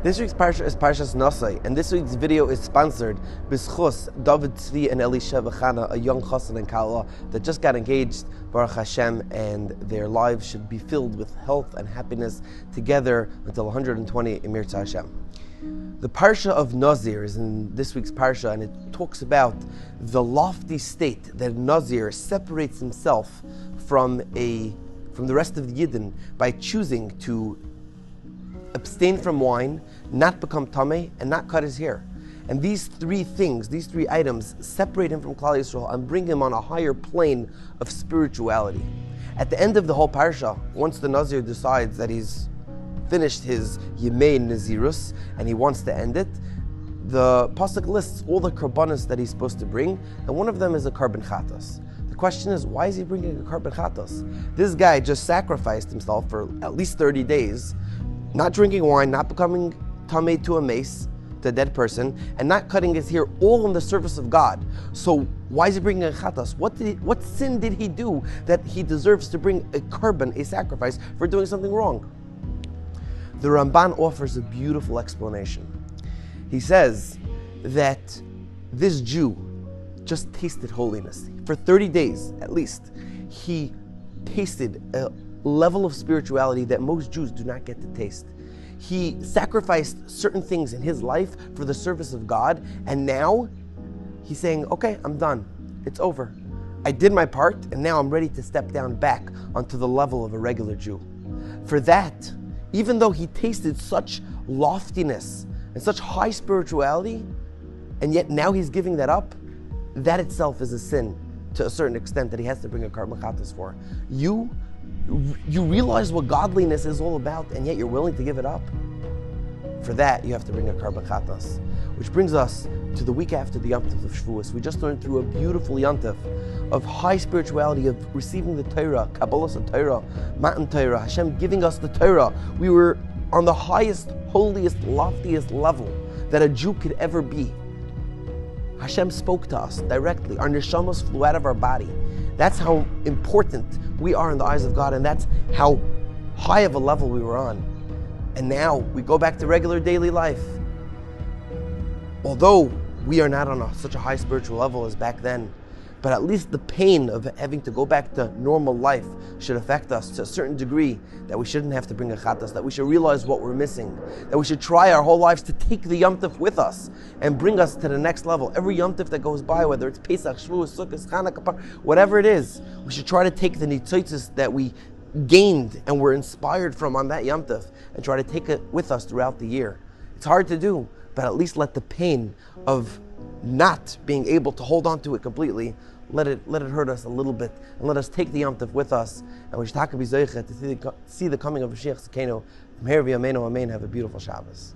This week's Parsha is Parshas Naso, and this week's video is sponsored b'schus David Tzvi and Elisha V'chana, a young chassan in Kala that just got engaged, Baruch Hashem, and their lives should be filled with health and happiness together until 120 Emir Hashem. The Parsha of Nazir is in this week's Parsha, and it talks about the lofty state that Nazir separates himself from the rest of the Yidden by choosing to abstain from wine, not become tameh, and not cut his hair. And these three things, these three items, separate him from Klal Yisrael and bring him on a higher plane of spirituality. At the end of the whole parsha, once the Nazir decides that he's finished his Yemei Nazirus and he wants to end it, the pasuk lists all the karbanos that he's supposed to bring, and one of them is a karban chatas. The question is, why is he bringing a karban chatas? This guy just sacrificed himself for at least 30 days, not drinking wine, not becoming tameh to a mace, to a dead person, and not cutting his hair, all in the service of God. So why is he bringing a chatas? What sin did he do that he deserves to bring a karban, a sacrifice, for doing something wrong? The Ramban offers a beautiful explanation. He says that this Jew just tasted holiness. For 30 days, at least, he tasted a level of spirituality that most Jews do not get to taste. He sacrificed certain things in his life for the service of God, and now he's saying, okay, I'm done. It's over. I did my part, and now I'm ready to step down back onto the level of a regular Jew. For that, even though he tasted such loftiness and such high spirituality, and yet now he's giving that up, that itself is a sin to a certain extent that he has to bring a karban chatas for. You realize what godliness is all about, and yet you're willing to give it up? For that, you have to bring a karban chatas. Which brings us to the week after the Yom Tov of Shavuos. We just learned through a beautiful Yom Tov of high spirituality, of receiving the Torah, Kabbalas of Torah, Matan Torah, Hashem giving us the Torah. We were on the highest, holiest, loftiest level that a Jew could ever be. Hashem spoke to us directly. Our neshamas flew out of our body. That's how important we are in the eyes of God, and that's how high of a level we were on. And now we go back to regular daily life. Although we are not on such a high spiritual level as back then, but at least the pain of having to go back to normal life should affect us to a certain degree that we shouldn't have to bring a chatas, that we should realize what we're missing, that we should try our whole lives to take the Yom Tov with us and bring us to the next level. Every Yom Tov that goes by, whether it's Pesach, Shavuos, Sukkot, Chanukah, whatever it is, we should try to take the nitzotzos that we gained and were inspired from on that Yom Tov and try to take it with us throughout the year. It's hard to do, but at least let the pain of not being able to hold on to it completely, let it hurt us a little bit, and let us take the Yom Tov with us, and we should be zocheh to see the coming of Mashiach Tzidkenu. Meher v'yameinu, amen. Have a beautiful Shabbos.